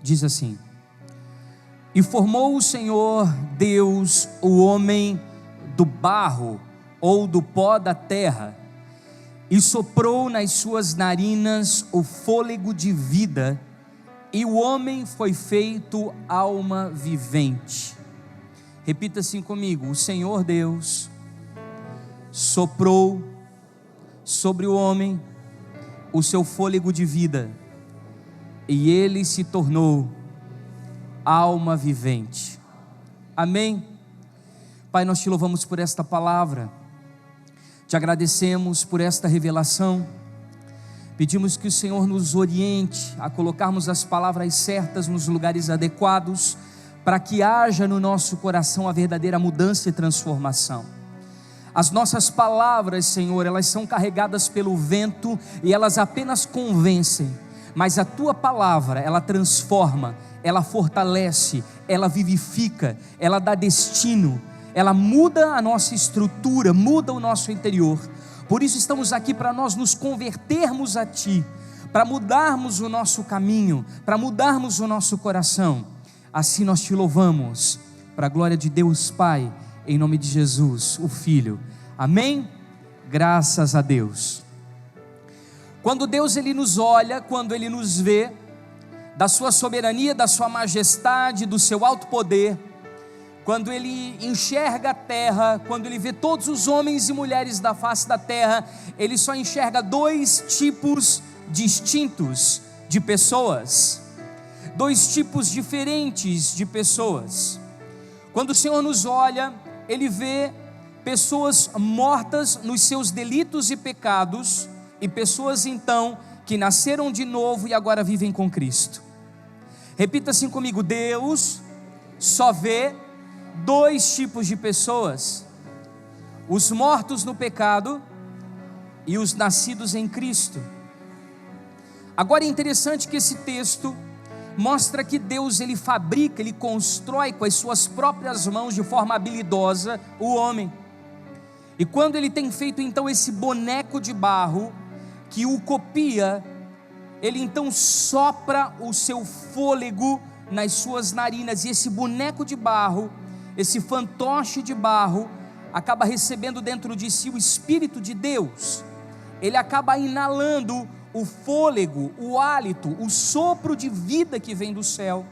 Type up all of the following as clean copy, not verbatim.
diz assim: e formou o Senhor Deus o homem do barro, ou do pó da terra, e soprou nas suas narinas o fôlego de vida, e o homem foi feito alma vivente. Repita assim comigo: o Senhor Deus soprou sobre o homem o seu fôlego de vida, e ele se tornou alma vivente. Amém? Pai, nós te louvamos por esta palavra, te agradecemos por esta revelação, pedimos que o Senhor nos oriente a colocarmos as palavras certas nos lugares adequados, para que haja no nosso coração a verdadeira mudança e transformação. As nossas palavras, Senhor, elas são carregadas pelo vento e elas apenas convencem, mas a Tua palavra, ela transforma, ela fortalece, ela vivifica, ela dá destino, ela muda a nossa estrutura, muda o nosso interior. Por isso estamos aqui, para nós nos convertermos a Ti, para mudarmos o nosso caminho, para mudarmos o nosso coração. Assim nós Te louvamos, para a glória de Deus Pai, em nome de Jesus, o Filho. Amém? Graças a Deus. Quando Deus ele nos olha, quando Ele nos vê, da sua soberania, da sua majestade, do seu alto poder, quando Ele enxerga a terra, quando Ele vê todos os homens e mulheres da face da terra, Ele só enxerga dois tipos distintos de pessoas, dois tipos diferentes de pessoas. Quando o Senhor nos olha, Ele vê pessoas mortas nos seus delitos e pecados, e pessoas então que nasceram de novo e agora vivem com Cristo. Repita assim comigo: Deus só vê dois tipos de pessoas: os mortos no pecado e os nascidos em Cristo. Agora é interessante que esse texto mostra que Deus ele fabrica, ele constrói com as suas próprias mãos, de forma habilidosa, o homem. E quando ele tem feito então esse boneco de barro, que o copia, ele então sopra o seu fôlego nas suas narinas, e esse boneco de barro, esse fantoche de barro, acaba recebendo dentro de si o Espírito de Deus. Ele acaba inalando o fôlego, o hálito, o sopro de vida que vem do céu,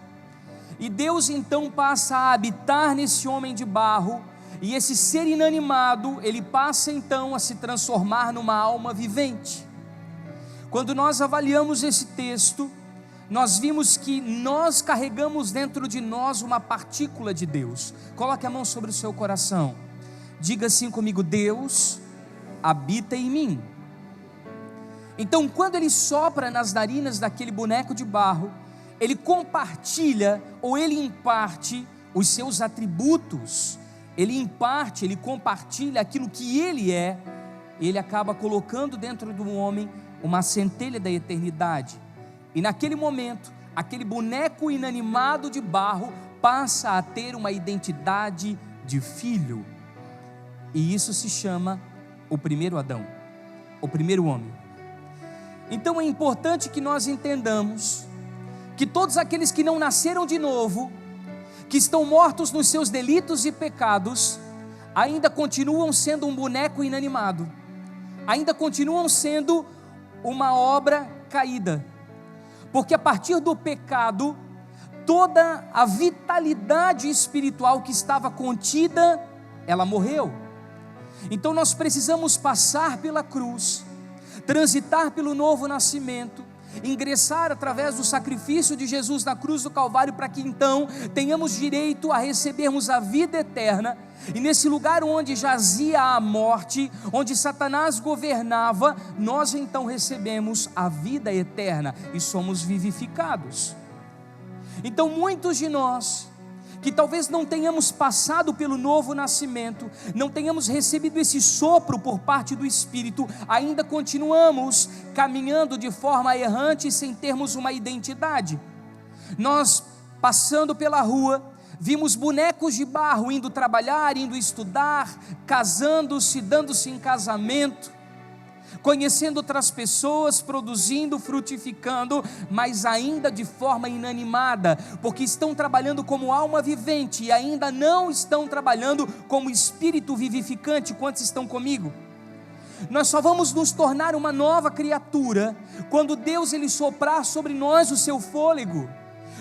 e Deus então passa a habitar nesse homem de barro, e esse ser inanimado, ele passa então a se transformar numa alma vivente. Quando nós avaliamos esse texto, nós vimos que nós carregamos dentro de nós uma partícula de Deus. Coloque a mão sobre o seu coração, diga assim comigo: Deus habita em mim. Então, quando ele sopra nas narinas daquele boneco de barro, ele compartilha, ou ele imparte os seus atributos, ele imparte, ele compartilha aquilo que ele é. Ele acaba colocando dentro do homem uma centelha da eternidade, e naquele momento, aquele boneco inanimado de barro passa a ter uma identidade de filho, e isso se chama o primeiro Adão, o primeiro homem. Então é importante que nós entendamos que todos aqueles que não nasceram de novo, que estão mortos nos seus delitos e pecados, ainda continuam sendo um boneco inanimado, ainda continuam sendo uma obra caída, porque a partir do pecado, toda a vitalidade espiritual que estava contida, ela morreu. Então nós precisamos passar pela cruz, transitar pelo novo nascimento, ingressar através do sacrifício de Jesus na cruz do Calvário, para que então tenhamos direito a recebermos a vida eterna. E nesse lugar onde jazia a morte, onde Satanás governava, nós então recebemos a vida eterna e somos vivificados. Então muitos de nós, que talvez não tenhamos passado pelo novo nascimento, não tenhamos recebido esse sopro por parte do Espírito, ainda continuamos caminhando de forma errante, sem termos uma identidade. Nós, passando pela rua, vimos bonecos de barro indo trabalhar, indo estudar, casando-se, dando-se em casamento, conhecendo outras pessoas, produzindo, frutificando, mas ainda de forma inanimada, porque estão trabalhando como alma vivente e ainda não estão trabalhando como espírito vivificante. Quantos estão comigo? Nós só vamos nos tornar uma nova criatura quando Deus ele soprar sobre nós o seu fôlego,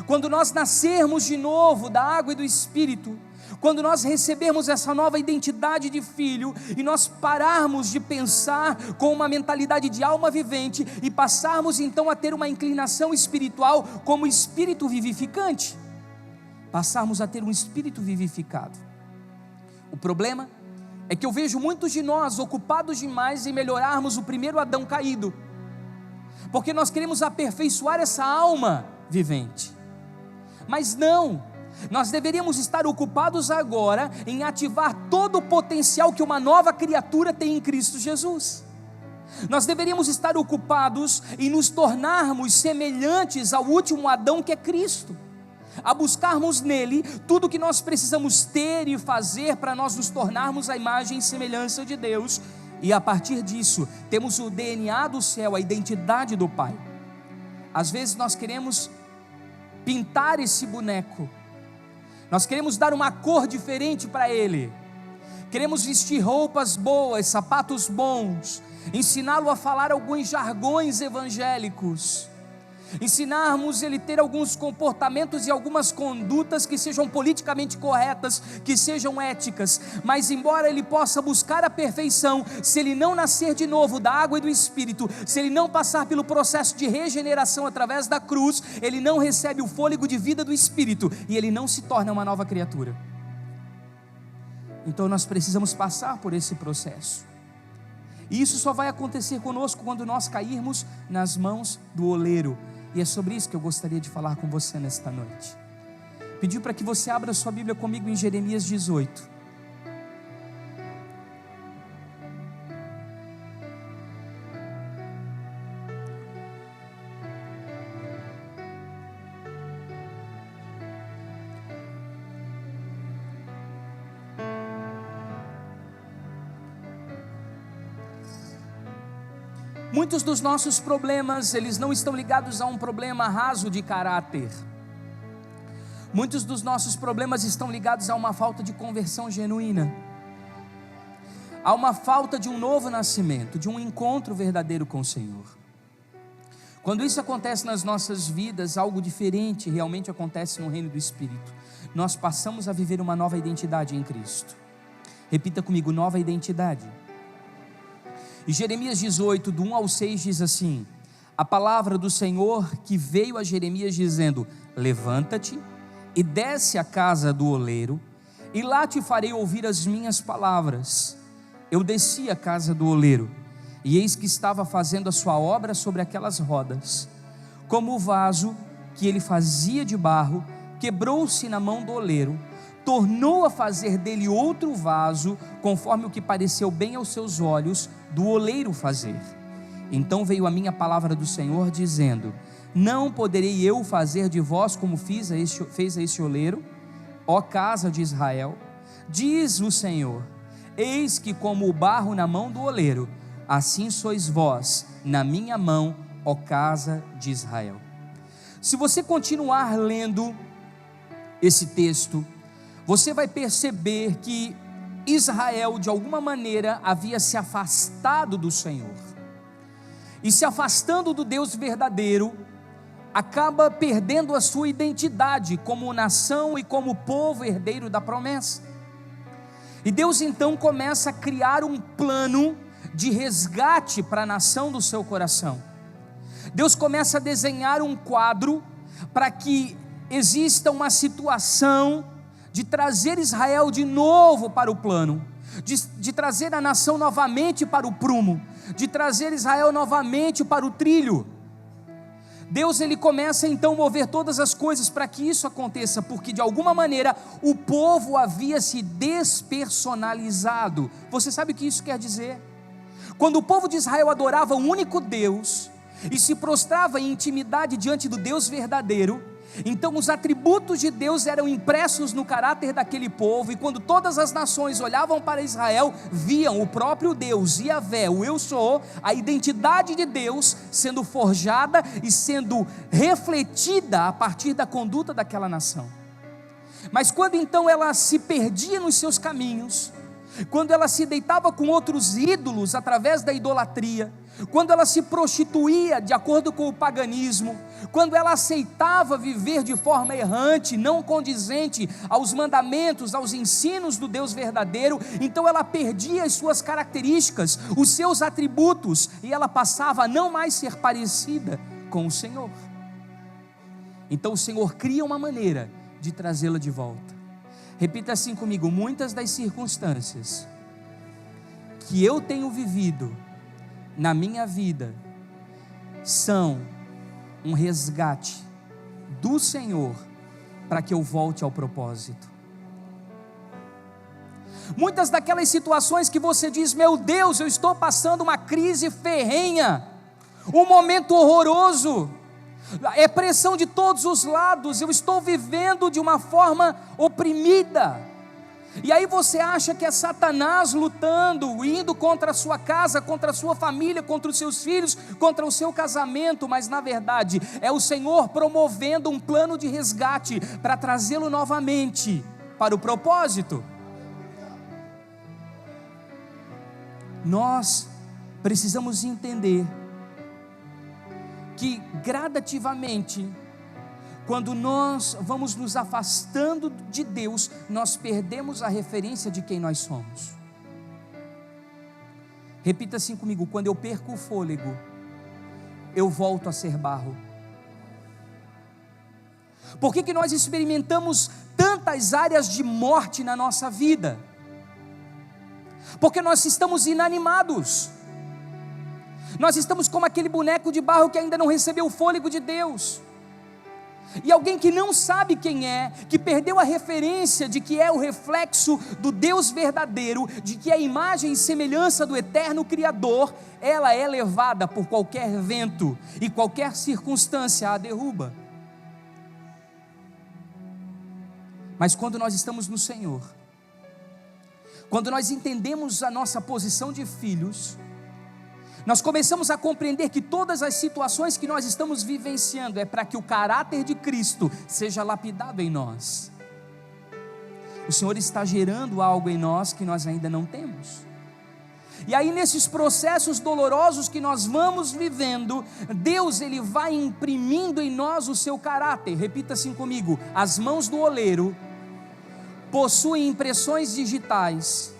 quando nós nascermos de novo da água e do Espírito, quando nós recebermos essa nova identidade de filho e nós pararmos de pensar com uma mentalidade de alma vivente e passarmos então a ter uma inclinação espiritual como espírito vivificante, passarmos a ter um espírito vivificado. O problema é que eu vejo muitos de nós ocupados demais em melhorarmos o primeiro Adão caído, porque nós queremos aperfeiçoar essa alma vivente, mas não, nós deveríamos estar ocupados agora em ativar todo o potencial que uma nova criatura tem em Cristo Jesus. Nós deveríamos estar ocupados em nos tornarmos semelhantes ao último Adão, que é Cristo, a buscarmos nele tudo o que nós precisamos ter e fazer para nós nos tornarmos a imagem e semelhança de Deus, e a partir disso temos o DNA do céu, a identidade do Pai. Às vezes nós queremos pintar esse boneco, nós queremos dar uma cor diferente para ele, queremos vestir roupas boas, sapatos bons, ensiná-lo a falar alguns jargões evangélicos, ensinarmos ele a ter alguns comportamentos e algumas condutas que sejam politicamente corretas, que sejam éticas, mas embora ele possa buscar a perfeição, se ele não nascer de novo da água e do Espírito, se ele não passar pelo processo de regeneração através da cruz, ele não recebe o fôlego de vida do Espírito e ele não se torna uma nova criatura. Então nós precisamos passar por esse processo, e isso só vai acontecer conosco quando nós cairmos nas mãos do oleiro. E é sobre isso que eu gostaria de falar com você nesta noite. Pedir para que você abra sua Bíblia comigo em Jeremias 18. Muitos dos nossos problemas, eles não estão ligados a um problema raso de caráter. Muitos dos nossos problemas estão ligados a uma falta de conversão genuína, a uma falta de um novo nascimento, de um encontro verdadeiro com o Senhor. Quando isso acontece nas nossas vidas, algo diferente realmente acontece no reino do Espírito. Nós passamos a viver uma nova identidade em Cristo. Repita comigo: nova identidade. E Jeremias 18, do 1 ao 6 diz assim: a palavra do Senhor que veio a Jeremias dizendo: levanta-te e desce à casa do oleiro, e lá te farei ouvir as minhas palavras. Eu desci à casa do oleiro, e eis que estava fazendo a sua obra sobre aquelas rodas. Como o vaso que ele fazia de barro quebrou-se na mão do oleiro, tornou a fazer dele outro vaso, conforme o que pareceu bem aos seus olhos do oleiro fazer. Então veio a minha palavra do Senhor dizendo: não poderei eu fazer de vós como fez a este oleiro, ó casa de Israel? Diz o Senhor: eis que como o barro na mão do oleiro, assim sois vós na minha mão, ó casa de Israel. Se você continuar lendo esse texto, você vai perceber que Israel de alguma maneira havia se afastado do Senhor, e se afastando do Deus verdadeiro, acaba perdendo a sua identidade como nação e como povo herdeiro da promessa. E Deus então começa a criar um plano de resgate para a nação do seu coração. Deus começa a desenhar um quadro para que exista uma situação de trazer Israel de novo para o plano, de trazer a nação novamente para o prumo, de trazer Israel novamente para o trilho. Deus ele começa então a mover todas as coisas para que isso aconteça, porque de alguma maneira o povo havia se despersonalizado. Você sabe o que isso quer dizer? Quando o povo de Israel adorava um único Deus e se prostrava em intimidade diante do Deus verdadeiro, Então os atributos de Deus eram impressos no caráter daquele povo, e quando todas as nações olhavam para Israel, viam o próprio Deus, Yahvé, o Eu Sou, a identidade de Deus sendo forjada e sendo refletida a partir da conduta daquela nação. Mas quando então ela se perdia nos seus caminhos, quando ela se deitava com outros ídolos através da idolatria, quando ela se prostituía de acordo com o paganismo, quando ela aceitava viver de forma errante, não condizente aos mandamentos, aos ensinos do Deus verdadeiro, então ela perdia as suas características, os seus atributos, e ela passava a não mais ser parecida com o Senhor. Então o Senhor cria uma maneira de trazê-la de volta. Repita assim comigo: muitas das circunstâncias que eu tenho vivido na minha vida são um resgate do Senhor para que eu volte ao propósito. Muitas daquelas situações que você diz: meu Deus, eu estou passando uma crise ferrenha, um momento horroroso, é pressão de todos os lados, eu estou vivendo de uma forma oprimida. E aí você acha que é Satanás lutando, indo contra a sua casa, contra a sua família, contra os seus filhos, contra o seu casamento, mas na verdade é o Senhor promovendo um plano de resgate para trazê-lo novamente para o propósito. Nós precisamos entender que gradativamente, quando nós vamos nos afastando de Deus, nós perdemos a referência de quem nós somos. Repita assim comigo: quando eu perco o fôlego, eu volto a ser barro. Por que nós experimentamos tantas áreas de morte na nossa vida? Porque nós estamos inanimados. Nós estamos como aquele boneco de barro que ainda não recebeu o fôlego de Deus. E alguém que não sabe quem é, que perdeu a referência de que é o reflexo do Deus verdadeiro, de que é a imagem e semelhança do eterno Criador, ela é levada por qualquer vento e qualquer circunstância a derruba. Mas quando nós estamos no Senhor, quando nós entendemos a nossa posição de filhos, nós começamos a compreender que todas as situações que nós estamos vivenciando é para que o caráter de Cristo seja lapidado em nós. O Senhor está gerando algo em nós que nós ainda não temos. E aí nesses processos dolorosos que nós vamos vivendo, Deus ele vai imprimindo em nós o seu caráter. Repita assim comigo: as mãos do oleiro possuem impressões digitais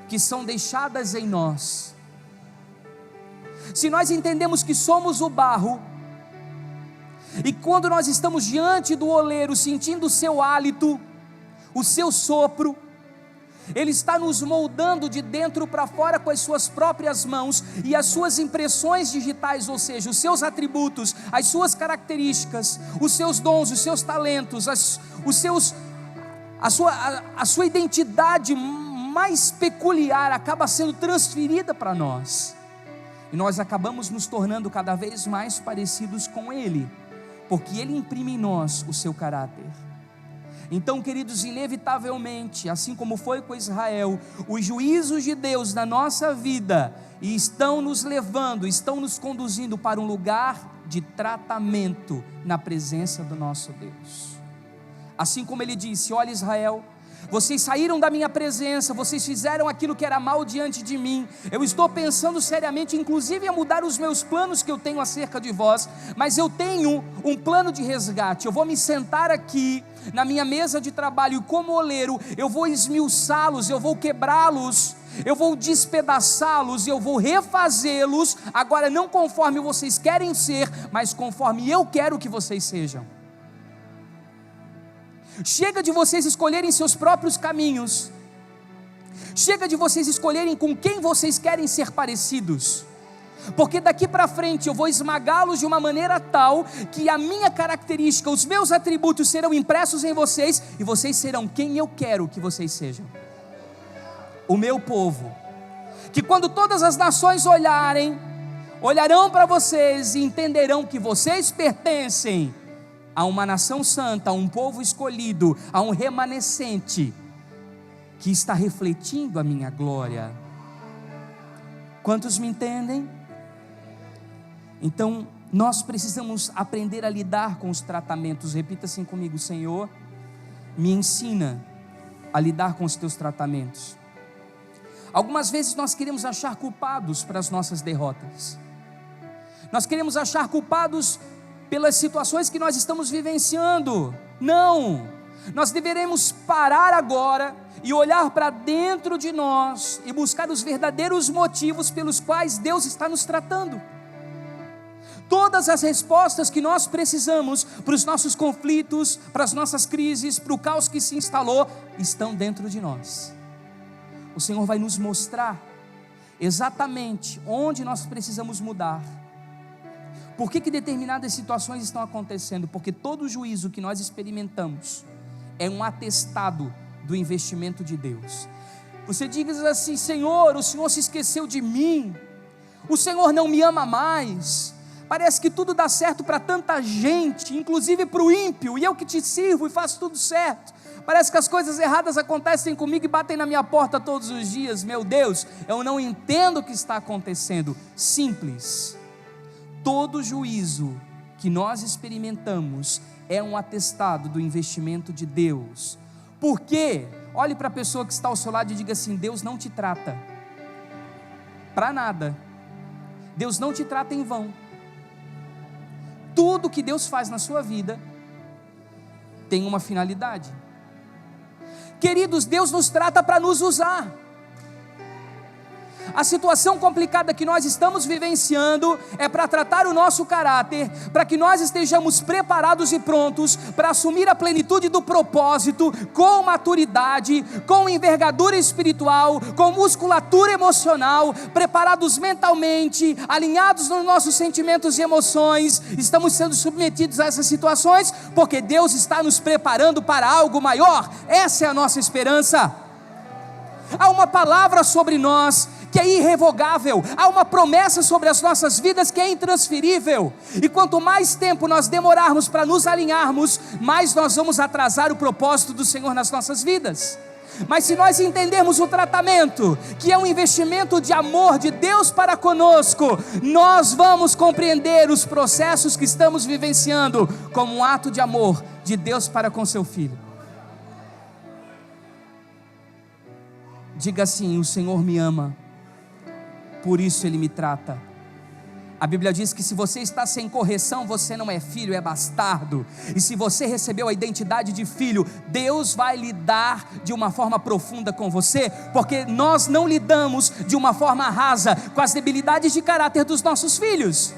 que são deixadas em nós. Se nós entendemos que somos o barro, e quando nós estamos diante do oleiro, sentindo o seu hálito, o seu sopro, ele está nos moldando de dentro para fora com as suas próprias mãos, e as suas impressões digitais, ou seja, os seus atributos, as suas características, os seus dons, os seus talentos, a sua identidade mais peculiar acaba sendo transferida para nós. E nós acabamos nos tornando cada vez mais parecidos com Ele, porque Ele imprime em nós o seu caráter. Então, queridos, inevitavelmente, assim como foi com Israel, os juízos de Deus na nossa vida estão nos levando, estão nos conduzindo para um lugar de tratamento na presença do nosso Deus. Assim como Ele disse: olha, Israel, vocês saíram da minha presença, vocês fizeram aquilo que era mal diante de mim, eu estou pensando seriamente, inclusive a mudar os meus planos que eu tenho acerca de vós, mas eu tenho um plano de resgate. Eu vou me sentar aqui na minha mesa de trabalho e como oleiro, eu vou esmiuçá-los, eu vou quebrá-los, eu vou despedaçá-los e eu vou refazê-los, agora não conforme vocês querem ser, mas conforme eu quero que vocês sejam. Chega de vocês escolherem seus próprios caminhos, chega de vocês escolherem com quem vocês querem ser parecidos, porque daqui para frente eu vou esmagá-los de uma maneira tal que a minha característica, os meus atributos serão impressos em vocês, e vocês serão quem eu quero que vocês sejam. O meu povo, que quando todas as nações olharão para vocês e entenderão que vocês pertencem a uma nação santa, a um povo escolhido, a um remanescente que está refletindo a minha glória. Quantos me entendem? Então, nós precisamos aprender a lidar com os tratamentos. Repita assim comigo: Senhor, me ensina a lidar com os teus tratamentos. Algumas vezes nós queremos achar culpados para as nossas derrotas. Nós queremos achar culpados pelas situações que nós estamos vivenciando. Não, nós deveremos parar agora e olhar para dentro de nós e buscar os verdadeiros motivos pelos quais Deus está nos tratando. Todas as respostas que nós precisamos para os nossos conflitos, para as nossas crises, para o caos que se instalou, estão dentro de nós. O Senhor vai nos mostrar exatamente onde nós precisamos mudar. Por que determinadas situações estão acontecendo? Porque todo juízo que nós experimentamos é um atestado do investimento de Deus. Você diz assim: Senhor, o Senhor se esqueceu de mim, o Senhor não me ama mais, parece que tudo dá certo para tanta gente, inclusive para o ímpio, e eu que te sirvo e faço tudo certo, parece que as coisas erradas acontecem comigo e batem na minha porta todos os dias. Meu Deus, eu não entendo o que está acontecendo. Simples. Todo juízo que nós experimentamos é um atestado do investimento de Deus. Por quê? Olhe para a pessoa que está ao seu lado e diga assim: Deus não te trata para nada, Deus não te trata em vão. Tudo que Deus faz na sua vida tem uma finalidade. Queridos, Deus nos trata para nos usar. A situação complicada que nós estamos vivenciando é para tratar o nosso caráter, para que nós estejamos preparados e prontos para assumir a plenitude do propósito, com maturidade, com envergadura espiritual, com musculatura emocional, preparados mentalmente, alinhados nos nossos sentimentos e emoções. Estamos sendo submetidos a essas situações porque Deus está nos preparando para algo maior. Essa é a nossa esperança. Há uma palavra sobre nós que é irrevogável, há uma promessa sobre as nossas vidas que é intransferível, e quanto mais tempo nós demorarmos para nos alinharmos, mais nós vamos atrasar o propósito do Senhor nas nossas vidas. Mas se nós entendermos o tratamento, que é um investimento de amor de Deus para conosco, nós vamos compreender os processos que estamos vivenciando como um ato de amor de Deus para com seu Filho. Diga assim: o Senhor me ama, por isso Ele me trata. A Bíblia diz que se você está sem correção, você não é filho, é bastardo. E se você recebeu a identidade de filho, Deus vai lidar de uma forma profunda com você, porque nós não lidamos de uma forma rasa com as debilidades de caráter dos nossos filhos.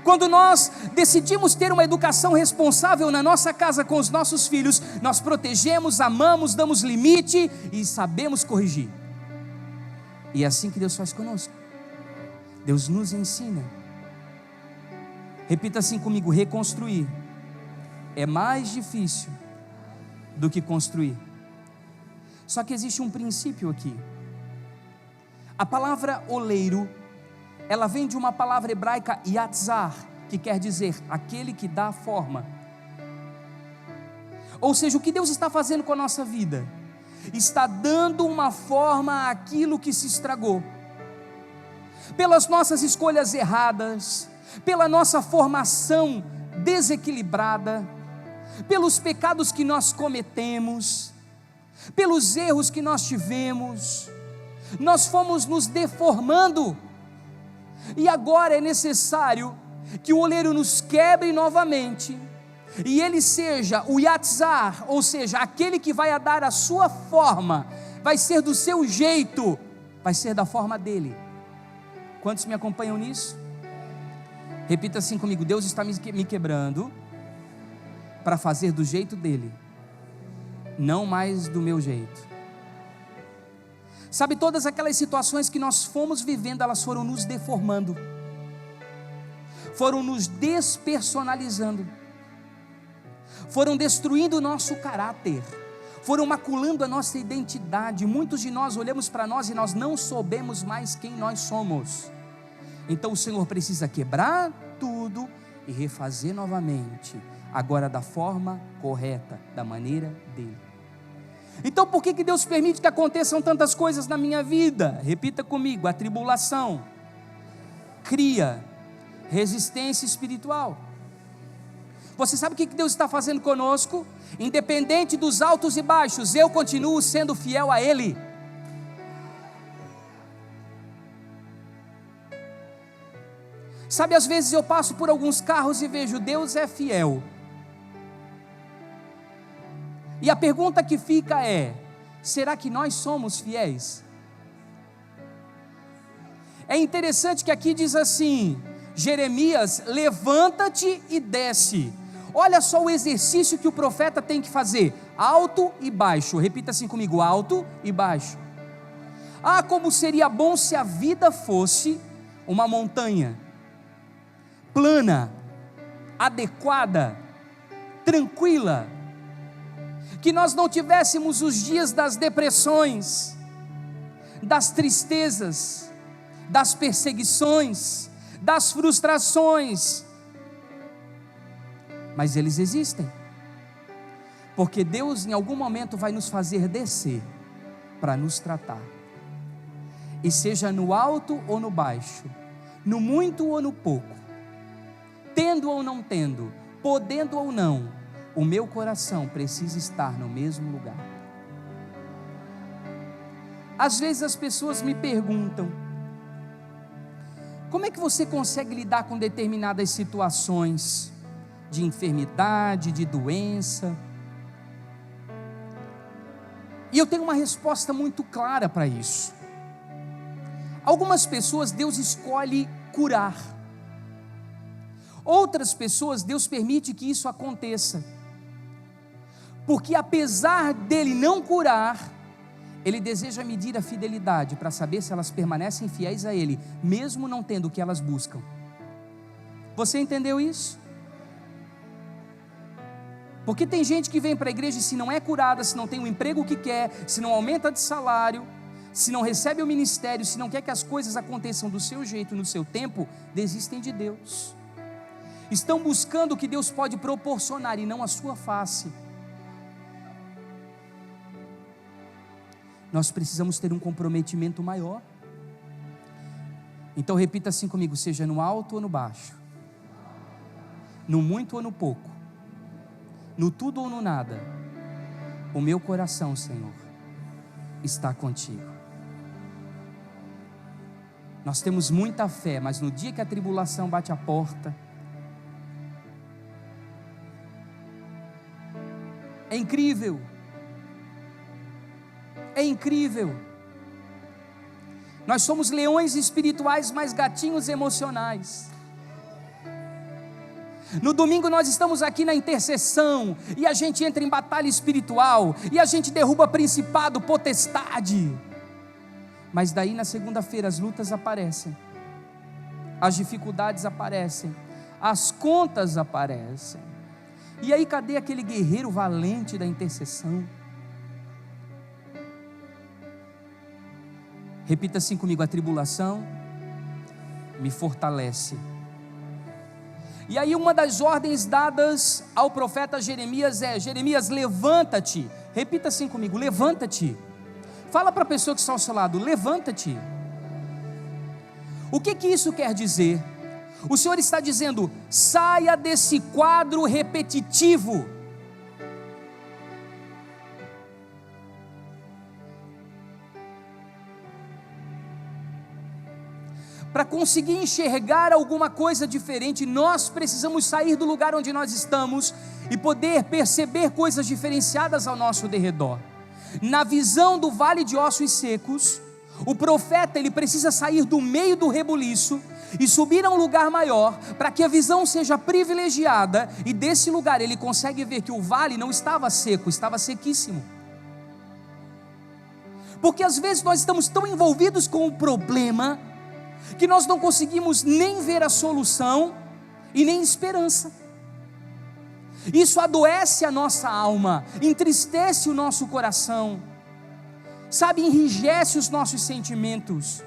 Quando nós decidimos ter uma educação responsável na nossa casa com os nossos filhos, nós protegemos, amamos, damos limite e sabemos corrigir. E é assim que Deus faz conosco. Deus nos ensina. Repita assim comigo: reconstruir é mais difícil do que construir. Só que existe um princípio aqui. A palavra oleiro, ela vem de uma palavra hebraica yatzar, que quer dizer aquele que dá forma. Ou seja, o que Deus está fazendo com a nossa vida? Está dando uma forma àquilo que se estragou. Pelas nossas escolhas erradas, pela nossa formação desequilibrada, pelos pecados que nós cometemos, pelos erros que nós tivemos, nós fomos nos deformando. E agora é necessário que o oleiro nos quebre novamente, e ele seja o yatzar, ou seja, aquele que vai dar a sua forma, vai ser do seu jeito, vai ser da forma dele. Quantos me acompanham nisso? Repita assim comigo: Deus está me quebrando para fazer do jeito dele, não mais do meu jeito. Sabe, todas aquelas situações que nós fomos vivendo, elas foram nos deformando, foram nos despersonalizando, foram destruindo o nosso caráter, foram maculando a nossa identidade. Muitos de nós olhamos para nós e nós não soubemos mais quem nós somos. Então o Senhor precisa quebrar tudo e refazer novamente, agora da forma correta, da maneira dele. Então por que Deus permite que aconteçam tantas coisas na minha vida? Repita comigo: a tribulação cria resistência espiritual. Você sabe o que Deus está fazendo conosco? Independente dos altos e baixos, eu continuo sendo fiel a Ele. Sabe, às vezes eu passo por alguns carros e vejo: Deus é fiel. E a pergunta que fica é: será que nós somos fiéis? É interessante que aqui diz assim: Jeremias, levanta-te e desce. Olha só o exercício que o profeta tem que fazer: alto e baixo. Repita assim comigo: alto e baixo. Ah, como seria bom se a vida fosse uma montanha plana, adequada, tranquila, que nós não tivéssemos os dias das depressões, das tristezas, das perseguições, das frustrações. Mas eles existem, porque Deus em algum momento vai nos fazer descer para nos tratar, e seja no alto ou no baixo, no muito ou no pouco, tendo ou não tendo, podendo ou não, o meu coração precisa estar no mesmo lugar. Às vezes as pessoas me perguntam: como é que você consegue lidar com determinadas situações de enfermidade, de doença? E eu tenho uma resposta muito clara para isso. Algumas pessoas Deus escolhe curar, outras pessoas Deus permite que isso aconteça, porque apesar dele não curar, Ele deseja medir a fidelidade para saber se elas permanecem fiéis a Ele, mesmo não tendo o que elas buscam. Você entendeu isso? Porque tem gente que vem para a igreja e se não é curada, se não tem o emprego que quer, se não aumenta de salário, se não recebe o ministério, se não quer que as coisas aconteçam do seu jeito, no seu tempo, desistem de Deus. Estão buscando o que Deus pode proporcionar e não a sua face. Nós precisamos ter um comprometimento maior. Então repita assim comigo: seja no alto ou no baixo, no muito ou no pouco, no tudo ou no nada, o meu coração, Senhor, está contigo. Nós temos muita fé, mas no dia que a tribulação bate a porta, é incrível. É incrível. Nós somos leões espirituais, mas gatinhos emocionais. No domingo nós estamos aqui na intercessão, e a gente entra em batalha espiritual, e a gente derruba principado, potestade. Mas daí na segunda-feira as lutas aparecem, as dificuldades aparecem, as contas aparecem. E aí cadê aquele guerreiro valente da intercessão? Repita assim comigo: a tribulação me fortalece. E aí uma das ordens dadas ao profeta Jeremias é: Jeremias, levanta-te. Repita assim comigo: levanta-te. Fala para a pessoa que está ao seu lado: levanta-te. O que isso quer dizer? O Senhor está dizendo: saia desse quadro repetitivo. Para conseguir enxergar alguma coisa diferente, nós precisamos sair do lugar onde nós estamos e poder perceber coisas diferenciadas ao nosso derredor. Na visão do vale de ossos secos, o profeta ele precisa sair do meio do rebuliço e subir a um lugar maior, para que a visão seja privilegiada, e desse lugar ele consegue ver que o vale não estava seco, estava sequíssimo. Porque às vezes nós estamos tão envolvidos com o problema que nós não conseguimos nem ver a solução e nem esperança. Isso adoece a nossa alma, entristece o nosso coração, sabe, enrijece os nossos sentimentos.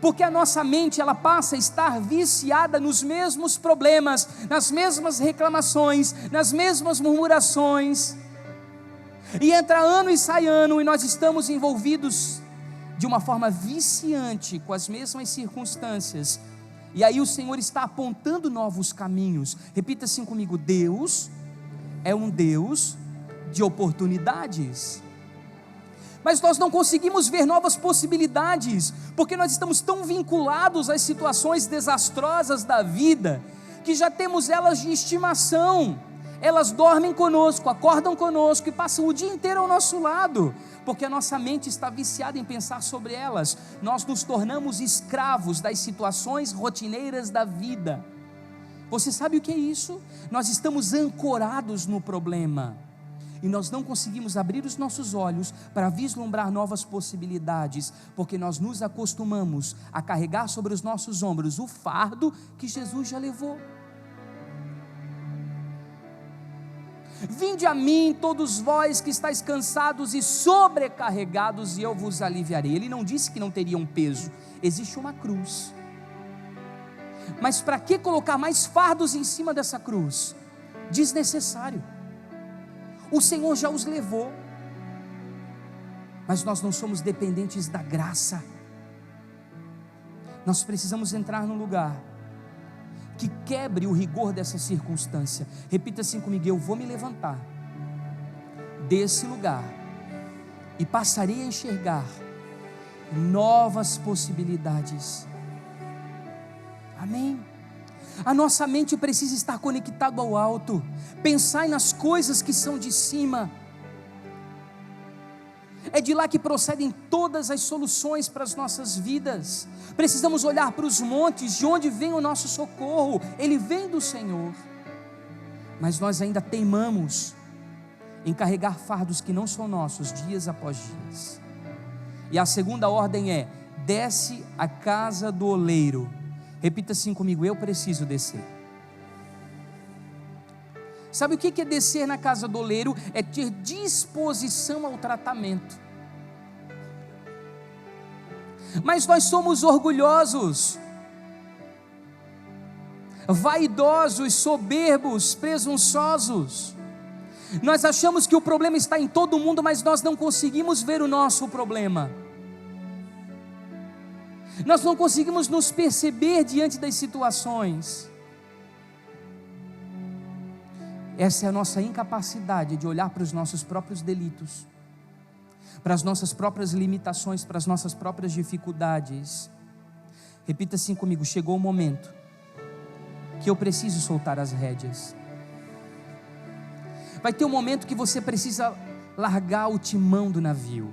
Porque a nossa mente, ela passa a estar viciada nos mesmos problemas, nas mesmas reclamações, nas mesmas murmurações, e entra ano e sai ano, e nós estamos envolvidos de uma forma viciante com as mesmas circunstâncias. E aí o Senhor está apontando novos caminhos. Repita assim comigo: Deus é um Deus de oportunidades. Mas nós não conseguimos ver novas possibilidades, porque nós estamos tão vinculados às situações desastrosas da vida, que já temos elas de estimação. Elas dormem conosco, acordam conosco e passam o dia inteiro ao nosso lado, porque a nossa mente está viciada em pensar sobre elas. Nós nos tornamos escravos das situações rotineiras da vida. Você sabe o que é isso? Nós estamos ancorados no problema, e nós não conseguimos abrir os nossos olhos para vislumbrar novas possibilidades, porque nós nos acostumamos a carregar sobre os nossos ombros o fardo que Jesus já levou. Vinde a mim todos vós que estáis cansados e sobrecarregados, e eu vos aliviarei. Ele não disse que não teria um peso, existe uma cruz. Mas para que colocar mais fardos em cima dessa cruz? Desnecessário. O Senhor já os levou, mas nós não somos dependentes da graça. Nós precisamos entrar num lugar que quebre o rigor dessa circunstância. Repita assim comigo: eu vou me levantar desse lugar e passarei a enxergar novas possibilidades. Amém? A nossa mente precisa estar conectada ao alto. Pensai nas coisas que são de cima. É de lá que procedem todas as soluções para as nossas vidas. Precisamos olhar para os montes, de onde vem o nosso socorro. Ele vem do Senhor. Mas nós ainda teimamos em carregar fardos que não são nossos, dias após dias. E a segunda ordem é: desce à casa do oleiro. Repita assim comigo: eu preciso descer. Sabe o que é descer na casa do oleiro? É ter disposição ao tratamento. Mas nós somos orgulhosos, vaidosos, soberbos, presunçosos. Nós achamos que o problema está em todo mundo, mas nós não conseguimos ver o nosso problema. Nós não conseguimos nos perceber diante das situações. Essa é a nossa incapacidade de olhar para os nossos próprios delitos, para as nossas próprias limitações, para as nossas próprias dificuldades. Repita assim comigo: chegou o momento que eu preciso soltar as rédeas. Vai ter um momento que você precisa largar o timão do navio.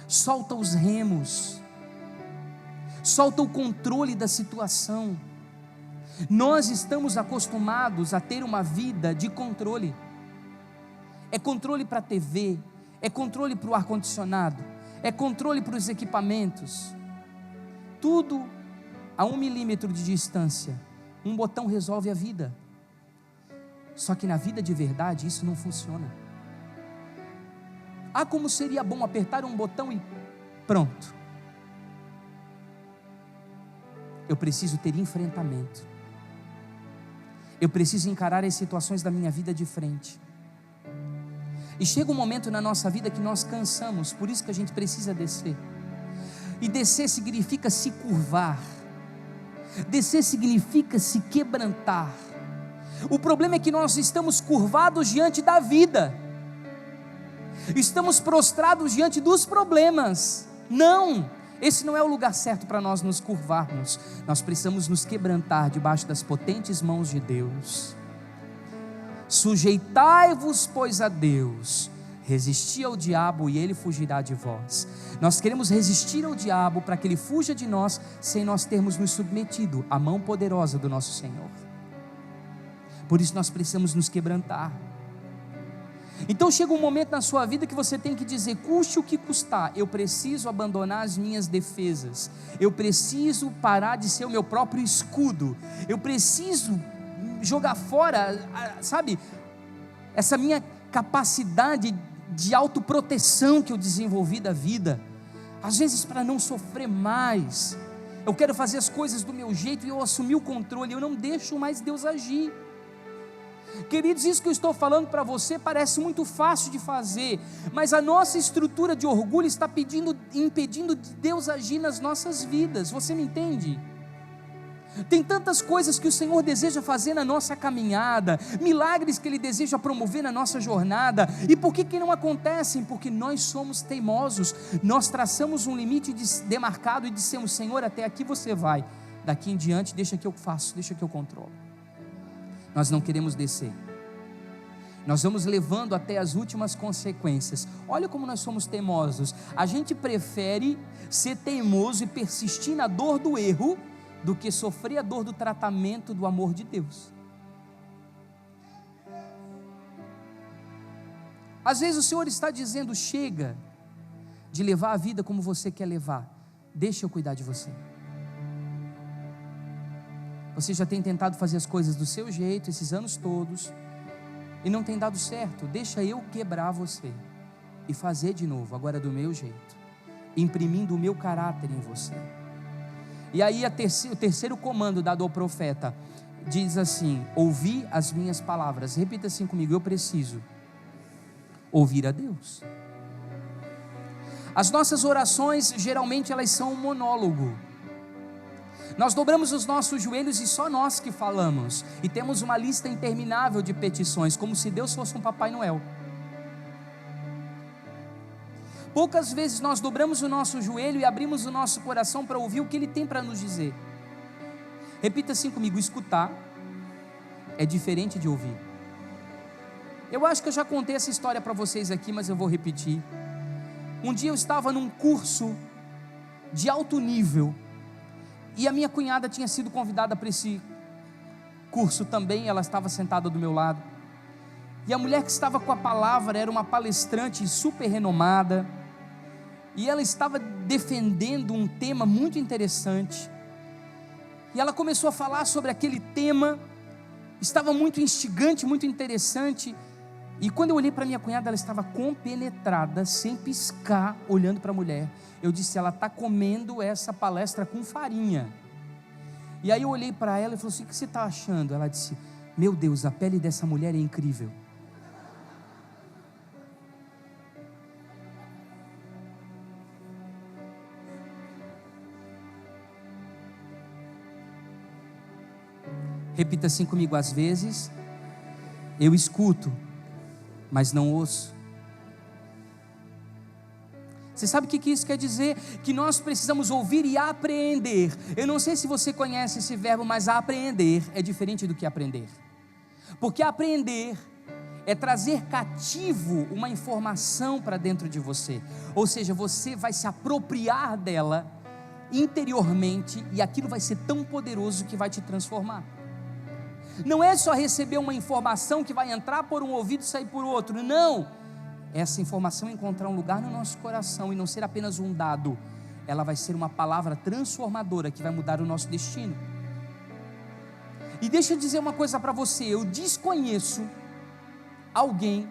Solta os remos, solta o controle da situação. Nós estamos acostumados a ter uma vida de controle. É controle para a TV, é controle para o ar-condicionado, é controle para os equipamentos. Tudo a 1 milímetro de distância. Um botão resolve a vida. Só que na vida de verdade isso não funciona. Ah, como seria bom apertar um botão e pronto. Eu preciso ter enfrentamento. Eu preciso encarar as situações da minha vida de frente. E chega um momento na nossa vida que nós cansamos, por isso que a gente precisa descer. E descer significa se curvar. Descer significa se quebrantar. O problema é que nós estamos curvados diante da vida. Estamos prostrados diante dos problemas. Não! Esse não é o lugar certo para nós nos curvarmos. Nós precisamos nos quebrantar debaixo das potentes mãos de Deus. Sujeitai-vos, pois, a Deus, resisti ao diabo e ele fugirá de vós. Nós queremos resistir ao diabo para que ele fuja de nós, sem nós termos nos submetido à mão poderosa do nosso Senhor. Por isso nós precisamos nos quebrantar. Então chega um momento na sua vida que você tem que dizer: custe o que custar, eu preciso abandonar as minhas defesas, eu preciso parar de ser o meu próprio escudo, eu preciso jogar fora, sabe, essa minha capacidade de autoproteção que eu desenvolvi da vida. Às vezes, para não sofrer mais, eu quero fazer as coisas do meu jeito e eu assumi o controle, eu não deixo mais Deus agir. Queridos, isso que eu estou falando para você parece muito fácil de fazer, mas a nossa estrutura de orgulho está impedindo de Deus agir nas nossas vidas. Você me entende? Tem tantas coisas que o Senhor deseja fazer na nossa caminhada, milagres que Ele deseja promover na nossa jornada, e por que não acontecem? Porque nós somos teimosos, nós traçamos um limite demarcado e dissemos: Senhor, até aqui você vai, daqui em diante deixa que eu faço, deixa que eu controlo. Nós não queremos descer, nós vamos levando até as últimas consequências. Olha como nós somos teimosos, a gente prefere ser teimoso e persistir na dor do erro, do que sofrer a dor do tratamento do amor de Deus. Às vezes o Senhor está dizendo: chega de levar a vida como você quer levar, deixa eu cuidar de você. Você já tem tentado fazer as coisas do seu jeito esses anos todos e não tem dado certo. Deixa eu quebrar você e fazer de novo, agora do meu jeito, imprimindo o meu caráter em você. E aí o terceiro comando dado ao profeta diz assim: ouvi as minhas palavras. Repita assim comigo: eu preciso ouvir a Deus. As nossas orações geralmente elas são um monólogo. Nós dobramos os nossos joelhos e só nós que falamos, e temos uma lista interminável de petições, como se Deus fosse um Papai Noel. Poucas vezes nós dobramos o nosso joelho e abrimos o nosso coração para ouvir o que Ele tem para nos dizer. Repita assim comigo: escutar é diferente de ouvir. Eu acho que eu já contei essa história para vocês aqui, mas eu vou repetir. Um dia eu estava num curso de alto nível, e a minha cunhada tinha sido convidada para esse curso também, ela estava sentada do meu lado, e a mulher que estava com a palavra era uma palestrante super renomada, e ela estava defendendo um tema muito interessante, e ela começou a falar sobre aquele tema, estava muito instigante, muito interessante, e quando eu olhei para minha cunhada, ela estava compenetrada, sem piscar, olhando para a mulher. Eu disse: ela está comendo essa palestra com farinha. E aí eu olhei para ela e falei assim: o que você está achando? Ela disse: meu Deus, a pele dessa mulher é incrível. Repita assim comigo: às vezes eu escuto, mas não ouço. Você sabe o que isso quer dizer? Que nós precisamos ouvir e apreender. Eu não sei se você conhece esse verbo, mas apreender é diferente do que aprender. Porque aprender é trazer cativo uma informação para dentro de você. Ou seja, você vai se apropriar dela interiormente, e aquilo vai ser tão poderoso que vai te transformar. Não é só receber uma informação que vai entrar por um ouvido e sair por outro, não. Essa informação encontrar um lugar no nosso coração e não ser apenas um dado, ela vai ser uma palavra transformadora que vai mudar o nosso destino. E deixa eu dizer uma coisa para você: eu desconheço alguém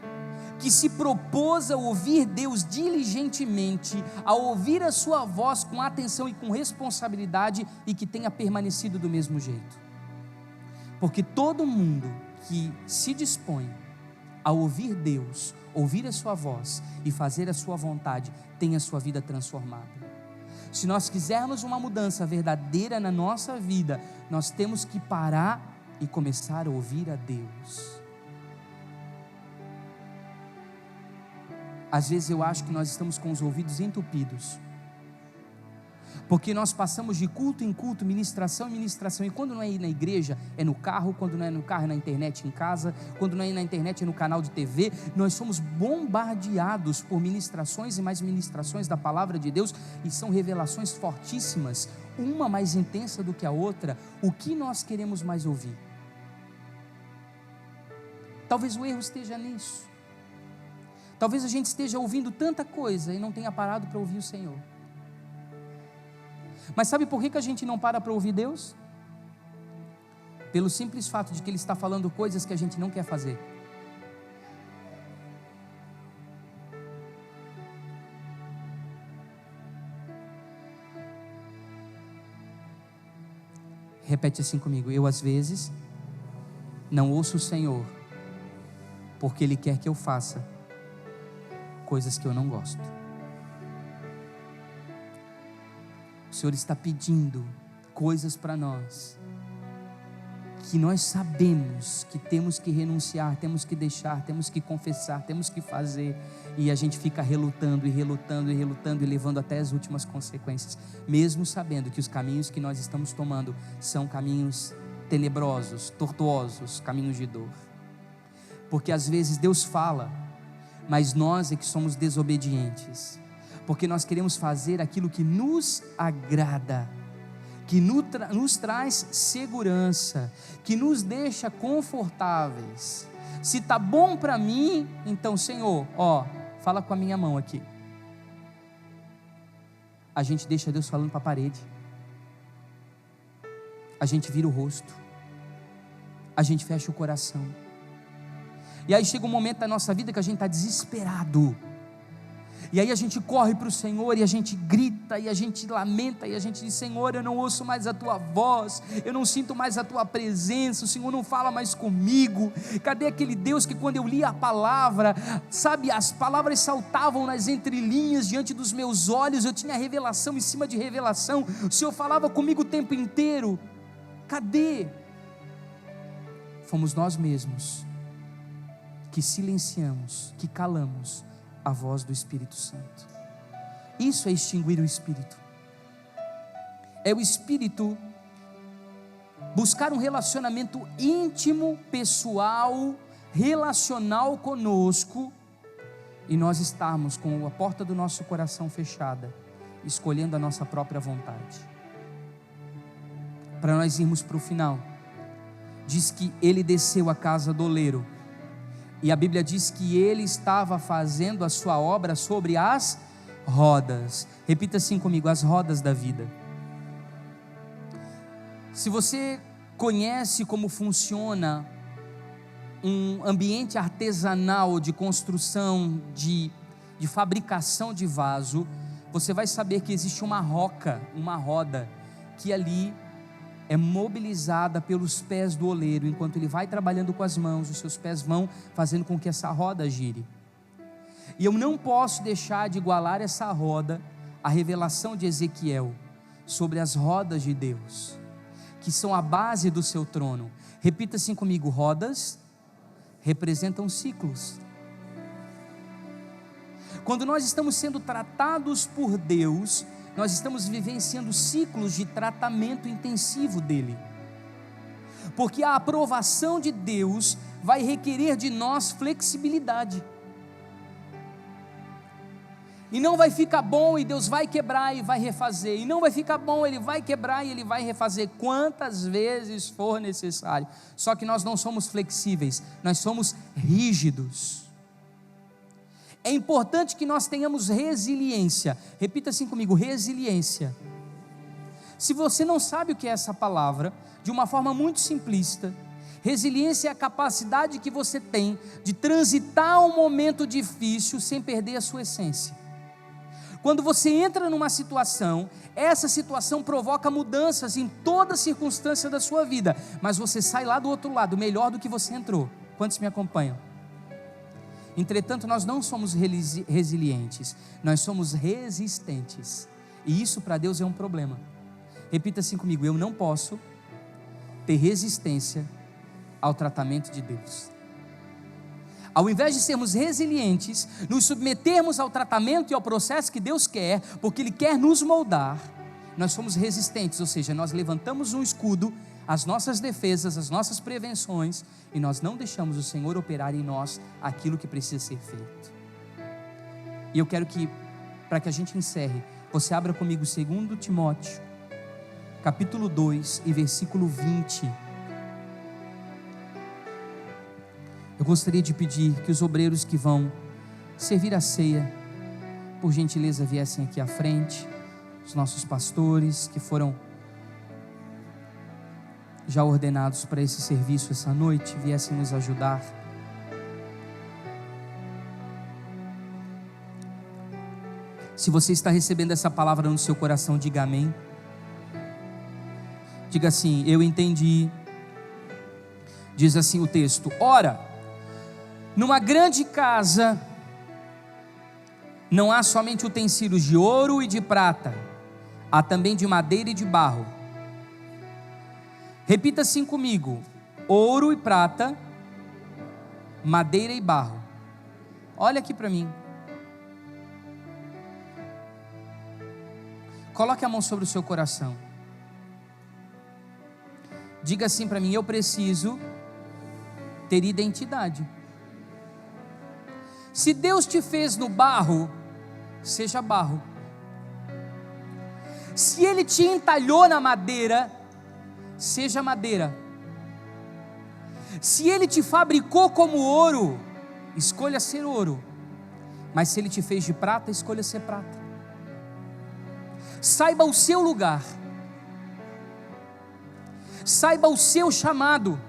que se propôs a ouvir Deus diligentemente, a ouvir a sua voz com atenção e com responsabilidade, e que tenha permanecido do mesmo jeito. Porque todo mundo que se dispõe a ouvir Deus, ouvir a sua voz e fazer a sua vontade, tem a sua vida transformada. Se nós quisermos uma mudança verdadeira na nossa vida, nós temos que parar e começar a ouvir a Deus. Às vezes eu acho que nós estamos com os ouvidos entupidos, porque nós passamos de culto em culto, ministração em ministração, e quando não é ir na igreja, é no carro, quando não é no carro, é na internet em casa, quando não é na internet, é no canal de TV. Nós somos bombardeados por ministrações e mais ministrações da palavra de Deus, e são revelações fortíssimas, uma mais intensa do que a outra. O que nós queremos mais ouvir? Talvez o erro esteja nisso. Talvez a gente esteja ouvindo tanta coisa e não tenha parado para ouvir o Senhor. Mas sabe por que a gente não para ouvir Deus? Pelo simples fato de que Ele está falando coisas que a gente não quer fazer. Repete assim comigo: eu às vezes não ouço o Senhor, porque Ele quer que eu faça coisas que eu não gosto. O Senhor está pedindo coisas para nós, que nós sabemos que temos que renunciar, temos que deixar, temos que confessar, temos que fazer, e a gente fica relutando e levando até as últimas consequências, mesmo sabendo que os caminhos que nós estamos tomando são caminhos tenebrosos, tortuosos, caminhos de dor. Porque às vezes Deus fala, mas nós é que somos desobedientes, porque nós queremos fazer aquilo que nos agrada, que nos traz segurança, que nos deixa confortáveis. Se está bom para mim, então Senhor, fala com a minha mão aqui. A gente deixa Deus falando para a parede, a gente vira o rosto, a gente fecha o coração, e aí chega um momento da nossa vida que a gente está desesperado, e aí a gente corre para o Senhor, e a gente grita, e a gente lamenta, e a gente diz: Senhor, eu não ouço mais a Tua voz, eu não sinto mais a Tua presença, o Senhor não fala mais comigo. Cadê aquele Deus que quando eu lia a palavra, sabe, as palavras saltavam nas entrelinhas diante dos meus olhos, eu tinha revelação em cima de revelação, o Senhor falava comigo o tempo inteiro? Cadê? Fomos nós mesmos que silenciamos, que calamos a voz do Espírito Santo. Isso é extinguir o Espírito. É o Espírito buscar um relacionamento íntimo, pessoal, relacional conosco, e nós estarmos com a porta do nosso coração fechada, escolhendo a nossa própria vontade. Para nós irmos para o final, diz que ele desceu à casa do oleiro, e a Bíblia diz que ele estava fazendo a sua obra sobre as rodas. Repita assim comigo: as rodas da vida. Se você conhece como funciona um ambiente artesanal de construção, de fabricação de vaso, você vai saber que existe uma roda, que ali é mobilizada pelos pés do oleiro. Enquanto ele vai trabalhando com as mãos, os seus pés vão fazendo com que essa roda gire. E eu não posso deixar de igualar essa roda à revelação de Ezequiel sobre as rodas de Deus, que são a base do seu trono. Repita assim comigo: rodas representam ciclos. Quando nós estamos sendo tratados por Deus, nós estamos vivenciando ciclos de tratamento intensivo dele, porque a aprovação de Deus vai requerer de nós flexibilidade, e não vai ficar bom e Deus vai quebrar e vai refazer, e não vai ficar bom, Ele vai quebrar e Ele vai refazer quantas vezes for necessário. Só que nós não somos flexíveis, nós somos rígidos. É importante que nós tenhamos resiliência. Repita assim comigo: resiliência. Se você não sabe o que é essa palavra, de uma forma muito simplista, resiliência é a capacidade que você tem de transitar um momento difícil sem perder a sua essência. Quando você entra numa situação, essa situação provoca mudanças em toda circunstância da sua vida, mas você sai lá do outro lado melhor do que você entrou. Quantos me acompanham? Entretanto, nós não somos resilientes, nós somos resistentes, e isso para Deus é um problema. Repita assim comigo: eu não posso ter resistência ao tratamento de Deus. Ao invés de sermos resilientes, nos submetermos ao tratamento e ao processo que Deus quer, porque Ele quer nos moldar, nós somos resistentes, ou seja, nós levantamos um escudo, as nossas defesas, as nossas prevenções, e nós não deixamos o Senhor operar em nós aquilo que precisa ser feito. E eu quero que, para que a gente encerre, você abra comigo 2 Timóteo, capítulo 2 e versículo 20. Eu gostaria de pedir que os obreiros que vão servir a ceia, por gentileza, viessem aqui à frente, os nossos pastores que foram já ordenados para esse serviço essa noite, viessem nos ajudar. Se você está recebendo essa palavra no seu coração, diga amém. Diga assim: eu entendi. Diz assim o texto: ora, numa grande casa não há somente utensílios de ouro e de prata, há também de madeira e de barro. Repita assim comigo: ouro e prata, madeira e barro. Olha aqui para mim. Coloque a mão sobre o seu coração. Diga assim para mim: eu preciso ter identidade. Se Deus te fez no barro, seja barro. Se Ele te entalhou na madeira, seja madeira. Se Ele te fabricou como ouro, escolha ser ouro. Mas se Ele te fez de prata, escolha ser prata. Saiba o seu lugar. Saiba o seu chamado.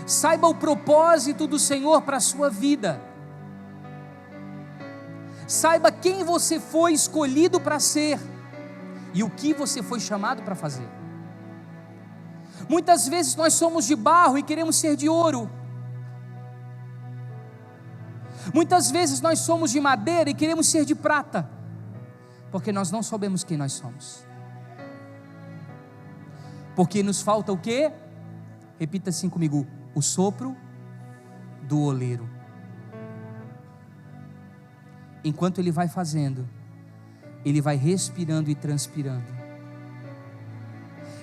Saiba o propósito do Senhor para a sua vida. Saiba quem você foi escolhido para ser e o que você foi chamado para fazer. Muitas vezes nós somos de barro e queremos ser de ouro. Muitas vezes nós somos de madeira e queremos ser de prata, porque nós não sabemos quem nós somos. Porque nos falta o quê? Repita assim comigo: o sopro do oleiro. Enquanto ele vai fazendo, ele vai respirando e transpirando.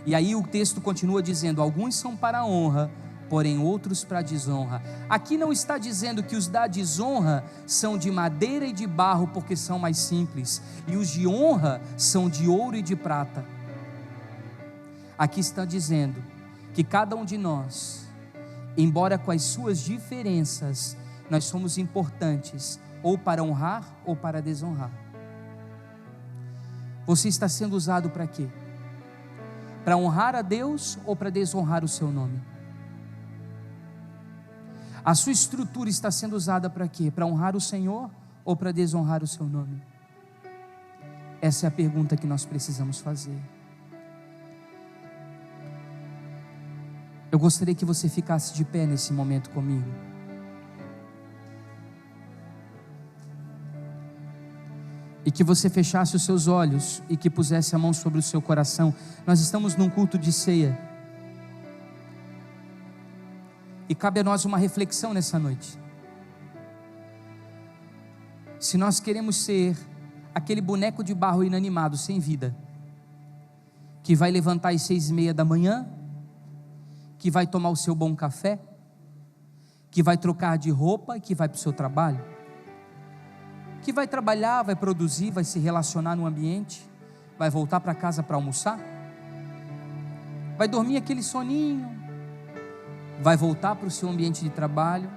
E aí o texto continua dizendo: alguns são para a honra, porém outros para a desonra. Aqui não está dizendo que os da desonra são de madeira e de barro, porque são mais simples, e os de honra são de ouro e de prata. Aqui está dizendo que cada um de nós, embora com as suas diferenças, nós somos importantes, ou para honrar ou para desonrar. Você está sendo usado para quê? Para honrar a Deus ou para desonrar o seu nome? A sua estrutura está sendo usada para quê? Para honrar o Senhor ou para desonrar o seu nome? Essa é a pergunta que nós precisamos fazer. Eu gostaria que você ficasse de pé nesse momento comigo. E que você fechasse os seus olhos e que pusesse a mão sobre o seu coração. Nós estamos num culto de ceia. E cabe a nós uma reflexão nessa noite. Se nós queremos ser aquele boneco de barro inanimado, sem vida, que vai levantar às 6:30 da manhã, que vai tomar o seu bom café, que vai trocar de roupa e que vai para o seu trabalho, que vai trabalhar, vai produzir, vai se relacionar no ambiente, vai voltar para casa para almoçar, vai dormir aquele soninho, vai voltar para o seu ambiente de trabalho,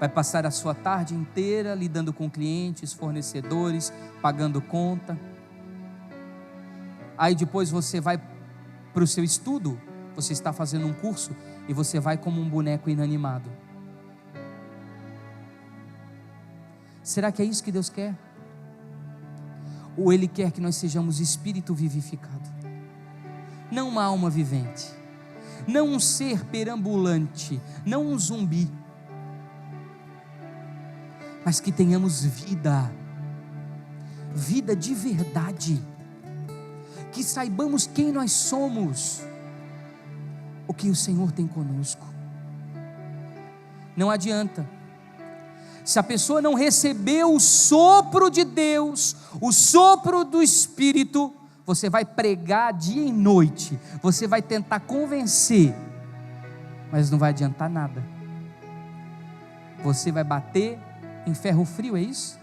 vai passar a sua tarde inteira lidando com clientes, fornecedores, pagando conta. Aí depois você vai para o seu estudo, você está fazendo um curso e você vai como um boneco inanimado. Será que é isso que Deus quer? Ou Ele quer que nós sejamos espírito vivificado? Não uma alma vivente, não um ser perambulante, não um zumbi, mas que tenhamos vida, vida de verdade, que saibamos quem nós somos, o que o Senhor tem conosco. Não adianta, se a pessoa não recebeu o sopro de Deus, o sopro do Espírito, você vai pregar dia e noite, você vai tentar convencer, mas não vai adiantar nada. Você vai bater em ferro frio, é isso?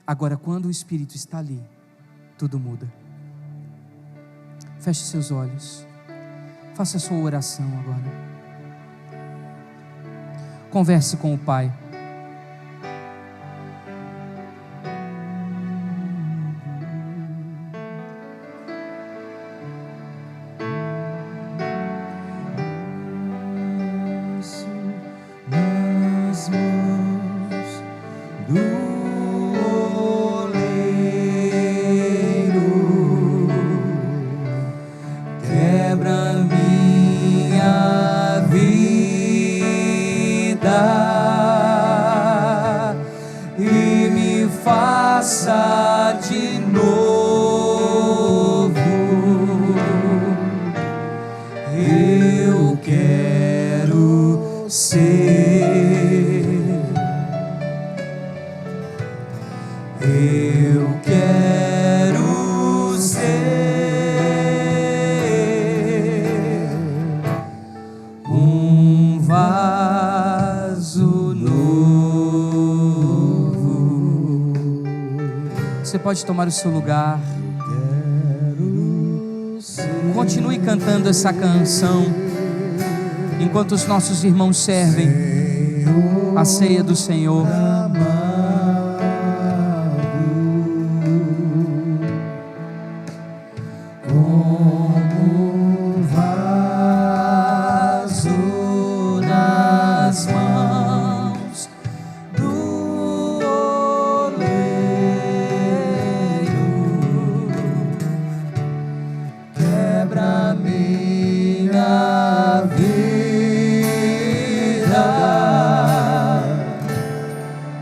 Agora, quando o Espírito está ali, tudo muda. Feche seus olhos. Faça a sua oração agora. Converse com o Pai. Nas mãos do quebra minha vida e me faça de novo. Eu quero ser, eu quero ser um vaso novo. Você pode tomar o seu lugar. Continue cantando essa canção enquanto os nossos irmãos servem a ceia do Senhor. Como vaso nas mãos do oleiro, quebra minha vida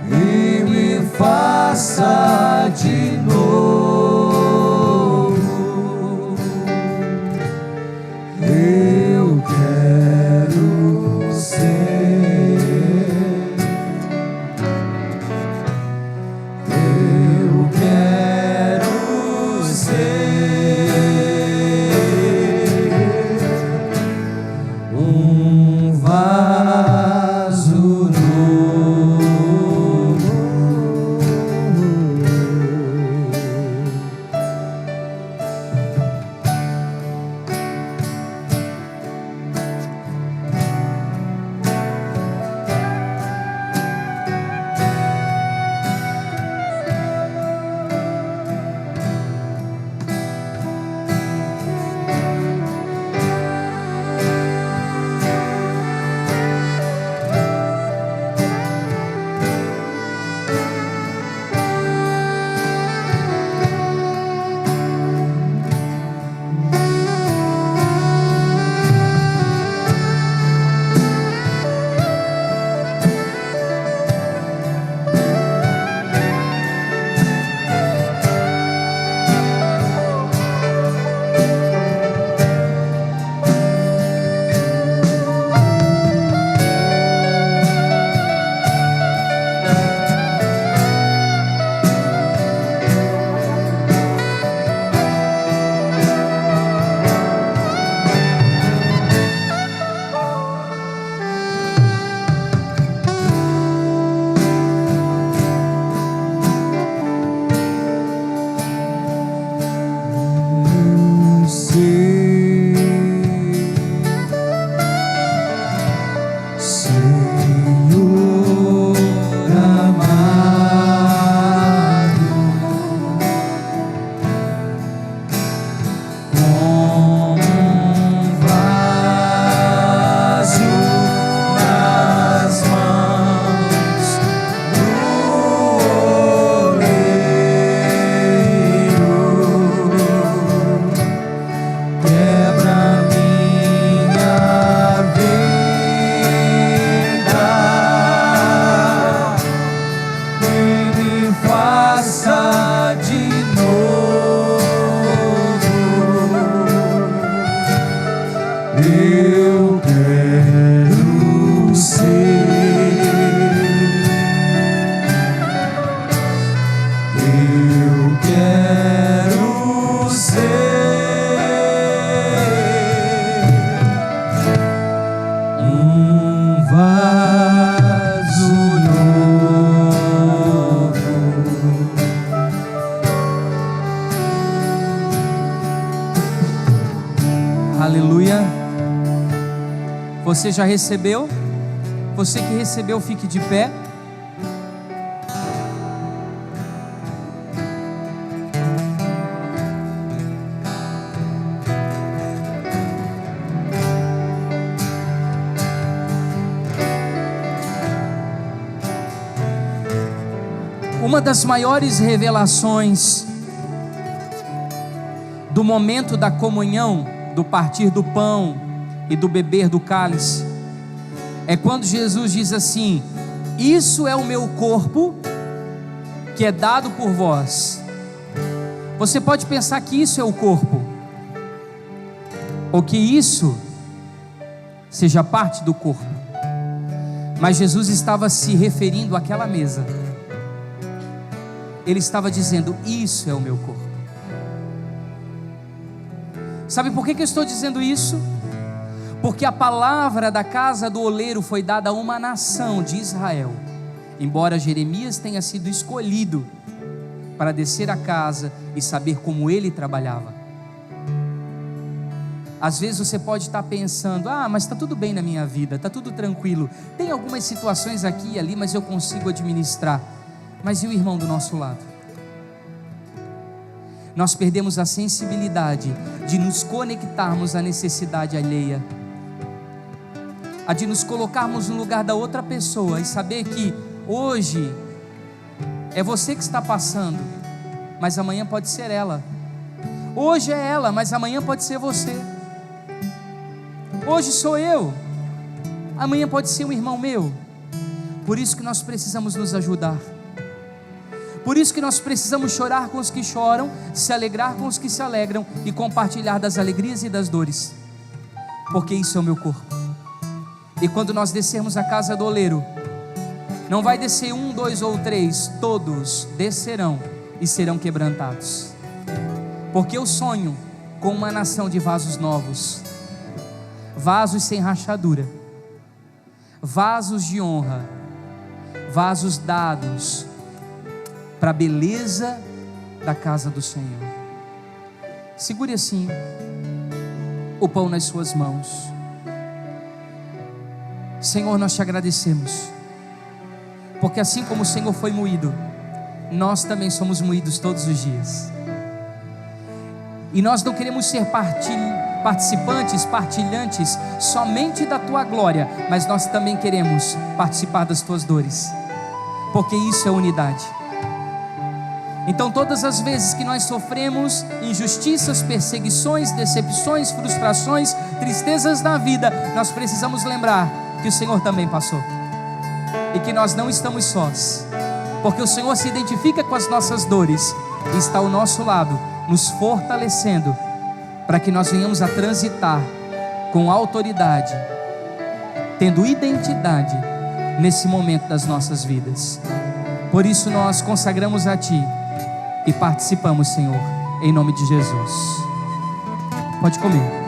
e me faça de novo. Eu quero ser, eu quero ser um vaso novo. Eu quero ser, eu quero ser um vaso novo. Aleluia. Você já recebeu? Você que recebeu, fique de pé. Uma das maiores revelações do momento da comunhão do partir do pão e do beber do cálice, é quando Jesus diz assim: isso é o meu corpo que é dado por vós. Você pode pensar que isso é o corpo, ou que isso seja parte do corpo, mas Jesus estava se referindo àquela mesa. Ele estava dizendo: isso é o meu corpo. Sabe por que eu estou dizendo isso? Porque a palavra da casa do oleiro foi dada a uma nação de Israel, embora Jeremias tenha sido escolhido para descer a casa e saber como ele trabalhava. Às vezes você pode estar pensando: mas está tudo bem na minha vida, está tudo tranquilo, tem algumas situações aqui e ali, mas eu consigo administrar. Mas e o irmão do nosso lado? Nós perdemos a sensibilidade de nos conectarmos à necessidade alheia, a de nos colocarmos no lugar da outra pessoa e saber que hoje é você que está passando, mas amanhã pode ser ela. Hoje é ela, mas amanhã pode ser você. Hoje sou eu, amanhã pode ser um irmão meu. Por isso que nós precisamos nos ajudar. Por isso que nós precisamos chorar com os que choram, se alegrar com os que se alegram e compartilhar das alegrias e das dores, porque isso é o meu corpo. E quando nós descermos a casa do oleiro, não vai descer 1, 2 ou 3, todos descerão e serão quebrantados, porque eu sonho com uma nação de vasos novos, vasos sem rachadura, vasos de honra, vasos dados para a beleza da casa do Senhor. Segure assim o pão nas suas mãos. Senhor, nós te agradecemos, porque assim como o Senhor foi moído, nós também somos moídos todos os dias. E nós não queremos ser participantes, partilhantes somente da tua glória, mas nós também queremos participar das tuas dores, porque isso é unidade. Então todas as vezes que nós sofremos injustiças, perseguições, decepções, frustrações, tristezas na vida, nós precisamos lembrar que o Senhor também passou, e que nós não estamos sós, porque o Senhor se identifica com as nossas dores e está ao nosso lado, nos fortalecendo, para que nós venhamos a transitar com autoridade, tendo identidade nesse momento das nossas vidas. Por isso nós consagramos a Ti e participamos, Senhor, em nome de Jesus. Pode comer.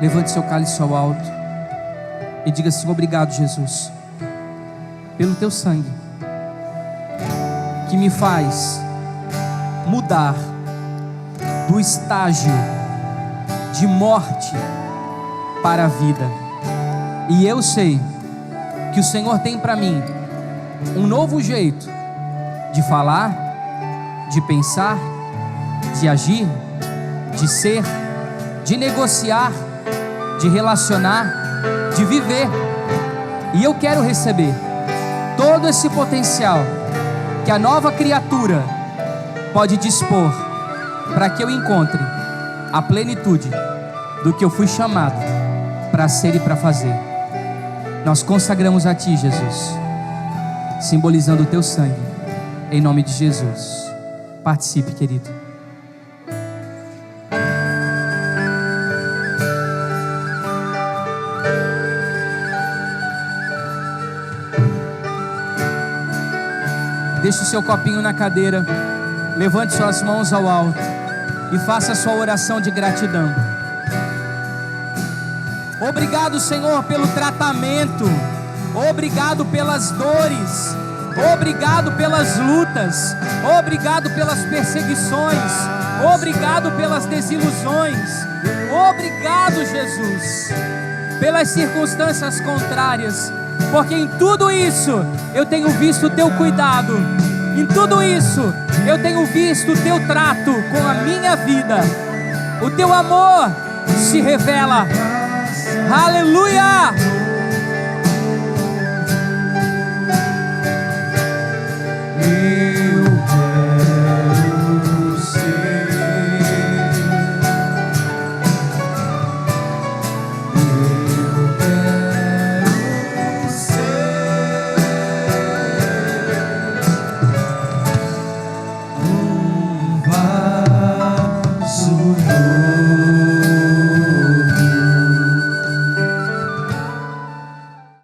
Levante seu cálice ao alto e diga assim: obrigado, Jesus, pelo teu sangue, que me faz mudar do estágio de morte para a vida. E eu sei que o Senhor tem para mim um novo jeito de falar, de pensar, de agir, de ser, de negociar, de relacionar, de viver. E eu quero receber todo esse potencial que a nova criatura pode dispor, para que eu encontre a plenitude do que eu fui chamado para ser e para fazer. Nós consagramos a Ti, Jesus, simbolizando o Teu sangue, em nome de Jesus. Participe, querido. Deixe o seu copinho na cadeira, levante suas mãos ao alto e faça a sua oração de gratidão. Obrigado, Senhor, pelo tratamento, obrigado pelas dores, obrigado pelas lutas, obrigado pelas perseguições, obrigado pelas desilusões, obrigado, Jesus, pelas circunstâncias contrárias, porque em tudo isso eu tenho visto o Teu cuidado, Em tudo isso, eu tenho visto o teu trato com a minha vida. O teu amor se revela. Aleluia! Meu